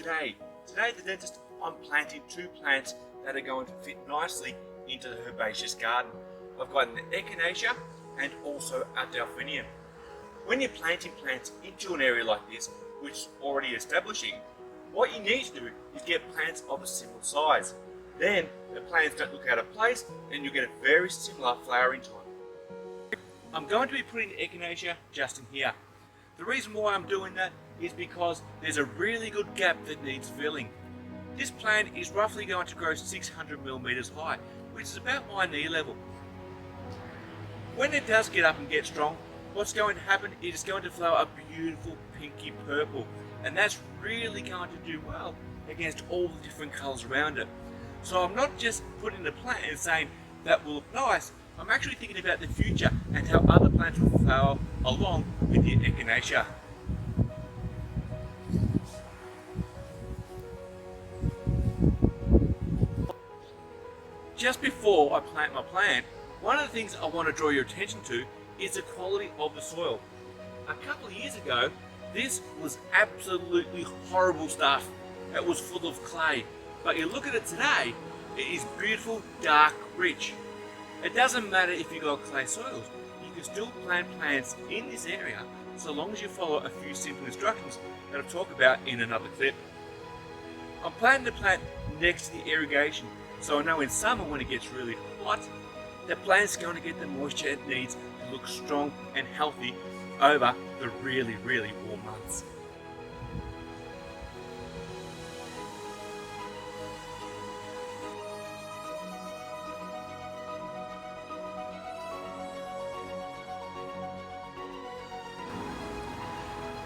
Today the dentist, I'm planting two plants that are going to fit nicely into the herbaceous garden. I've got an echinacea and also a delphinium. When you're planting plants into an area like this, which is already establishing, what you need to do is get plants of a similar size. Then the plants don't look out of place and you get a very similar flowering time. I'm going to be putting the echinacea just in here. The reason why I'm doing that is because there's a really good gap that needs filling. This plant is roughly going to grow 600 millimeters high, which is about my knee level. When it does get up and get strong, what's going to happen is it's going to flower a beautiful pinky purple, and that's really going to do well against all the different colors around it. So I'm not just putting the plant and saying that will look nice, I'm actually thinking about the future and how other plants will flower along with the echinacea. Just before I plant my plant, one of the things I want to draw your attention to is the quality of the soil. A couple of years ago, this was absolutely horrible stuff. It was full of clay. But you look at it today, it is beautiful, dark, rich. It doesn't matter if you've got clay soils, you can still plant plants in this area so long as you follow a few simple instructions that I'll talk about in another clip. I'm planting the plant next to the irrigation, so I know in summer when it gets really hot, the plant's going to get the moisture it needs to look strong and healthy over the really, really warm months.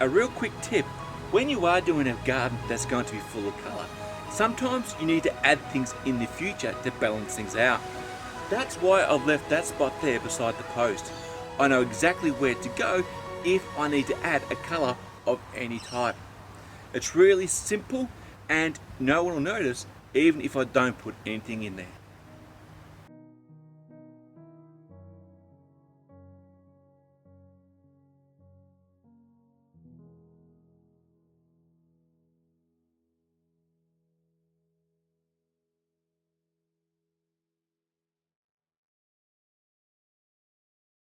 A real quick tip, when you are doing a garden that's going to be full of colour, sometimes you need to add things in the future to balance things out. That's why I've left that spot there beside the post. I know exactly where to go if I need to add a colour of any type. It's really simple and no one will notice even if I don't put anything in there.